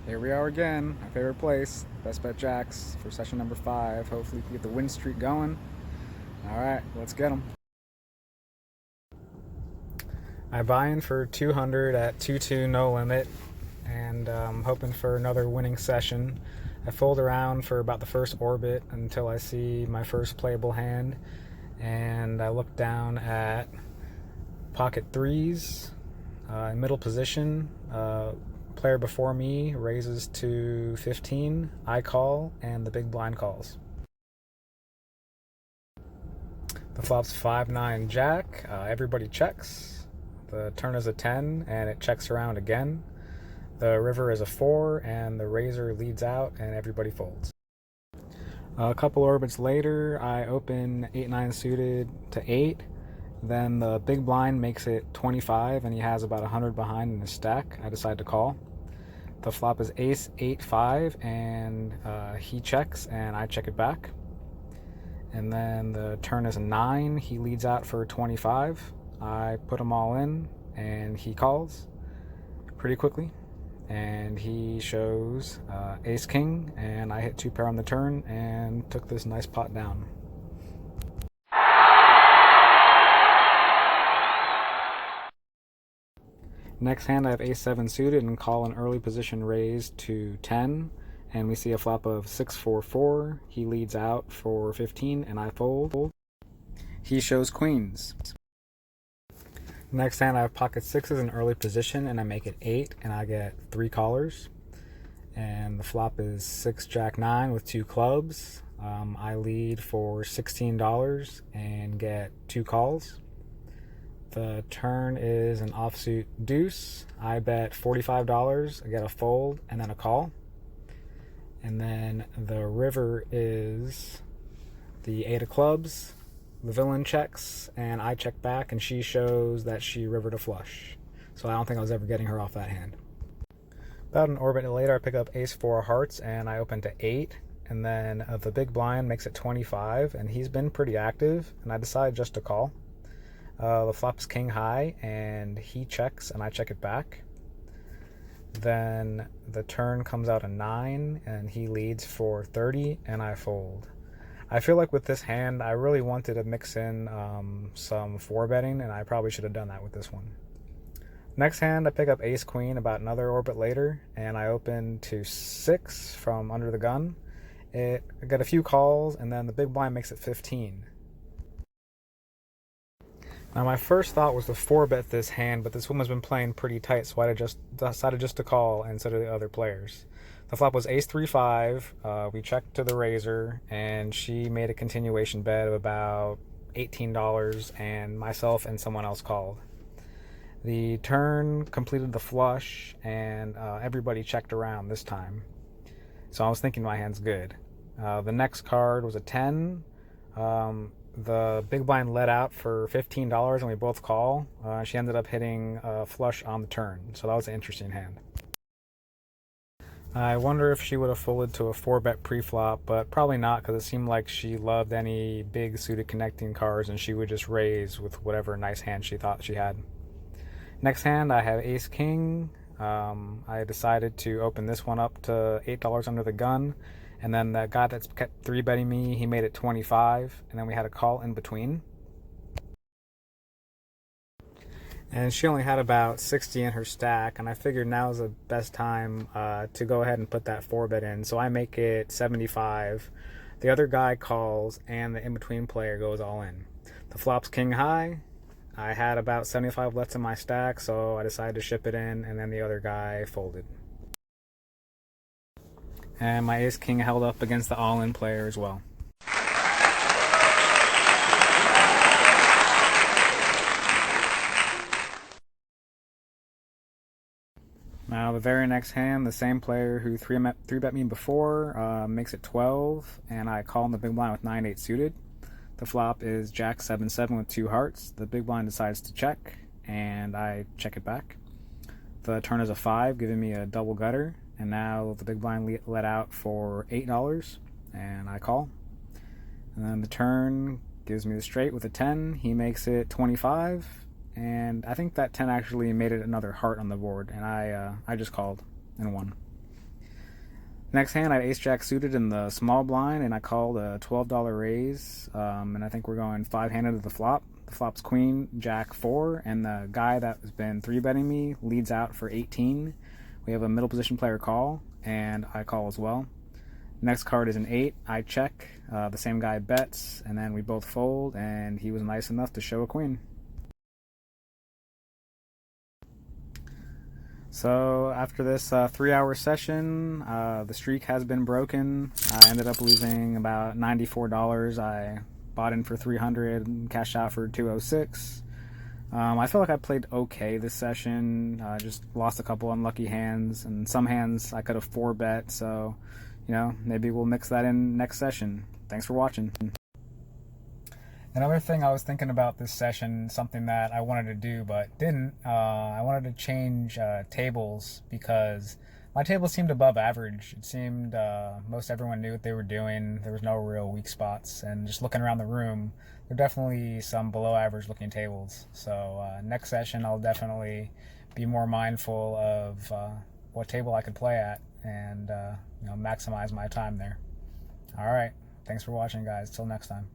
Here we are again, my favorite place, Bestbet Jax for session number 5. Hopefully we can get the win streak going. Alright, let's get them. I buy in for 200 at 2-2 no limit, and hoping for another winning session. I fold around for about the first orbit until I see my first playable hand, and I look down at pocket threes in middle position. Player before me raises to 15, I call, and the big blind calls. The flop's 5-9 jack, everybody checks. The turn is a 10, and it checks around again. The river is a 4, and the raiser leads out, and everybody folds. A couple orbits later, I open 8-9 suited to 8. Then the big blind makes it 25, and he has about 100 behind in his stack. I decide to call. The flop is ace 8-5, and he checks, and I check it back. And then the turn is a 9. He leads out for 25. I put them all in, and he calls pretty quickly. And he shows ace king, and I hit 2-pair on the turn and took this nice pot down. Next hand I have ace-7 suited and call an early position raise to 10, and we see a flop of 6-4-4. He leads out for 15 and I fold. He shows queens. Next hand I have pocket sixes in early position and I make it 8 and I get 3 callers. And the flop is 6-jack-9 with 2 clubs. I lead for $16 and get 2 calls. The turn is an offsuit deuce. I bet $45, I get a fold and then a call. And then the river is the 8 of clubs. The villain checks and I check back, and she shows that she rivered a flush. So I don't think I was ever getting her off that hand. About an orbit later, I pick up ace-4 of hearts and I open to 8. And then the big blind makes it 25, and he's been pretty active, and I decide just to call. The flop's king high, and he checks, and I check it back. Then the turn comes out a 9, and he leads for 30, and I fold. I feel like with this hand, I really wanted to mix in some 4-betting, and I probably should have done that with this one. Next hand, I pick up ace-queen about another orbit later, and I open to 6 from under the gun. I got a few calls, and then the big blind makes it 15. Now my first thought was to 4-bet this hand, but this woman's been playing pretty tight, so I decided just to call instead of the other players. The flop was ace-3-5. We checked to the raiser, and she made a continuation bet of about $18, and myself and someone else called. The turn completed the flush, and everybody checked around this time. So I was thinking my hand's good. The next card was a 10. The big blind let out for $15 and we both call. She ended up hitting a flush on the turn, so that was an interesting hand. I wonder if she would have folded to a 4-bet pre-flop, but probably not, because it seemed like she loved any big suited connecting cards and she would just raise with whatever nice hand she thought she had. Next hand I have ace king. I decided to open this one up to $8 under the gun. And then that guy that's kept 3-betting me, he made it 25, and then we had a call in between. And she only had about 60 in her stack, and I figured now is the best time to go ahead and put that 4-bet in. So I make it 75. The other guy calls, and the in-between player goes all in. The flop's king high. I had about 75 left in my stack, so I decided to ship it in, and then the other guy folded. And my ace-king held up against the all-in player as well. Now the very next hand, the same player who 3-bet me before makes it 12, and I call in the big blind with 9-8 suited. The flop is jack 7-7 with 2 hearts. The big blind decides to check, and I check it back. The turn is a 5, giving me a double gutter. And now the big blind let out for $8, and I call. And then the turn gives me the straight with a 10. He makes it 25, and I think that 10 actually made it another heart on the board, and I just called and won. Next hand, I had ace jack suited in the small blind, and I called a $12 raise. And I think we're going 5-handed to the flop. The flop's queen, jack 4, and the guy that has been 3-betting me leads out for 18. We have a middle position player call, and I call as well. Next card is an 8. I check. The same guy bets, and then we both fold, and he was nice enough to show a queen. So after this 3-hour session, the streak has been broken. I ended up losing about $94. I bought in for $300, cashed out for $206. I feel like I played okay this session. Just lost a couple unlucky hands, and some hands I could have 4-bet. So, maybe we'll mix that in next session. Thanks for watching. Another thing I was thinking about this session, something that I wanted to do but didn't, I wanted to change tables because my table seemed above average. It seemed most everyone knew what they were doing. There was no real weak spots, and just looking around the room, there are definitely some below average looking tables. So next session I'll definitely be more mindful of what table I could play at and maximize my time there. All right, thanks for watching, guys. Till next time.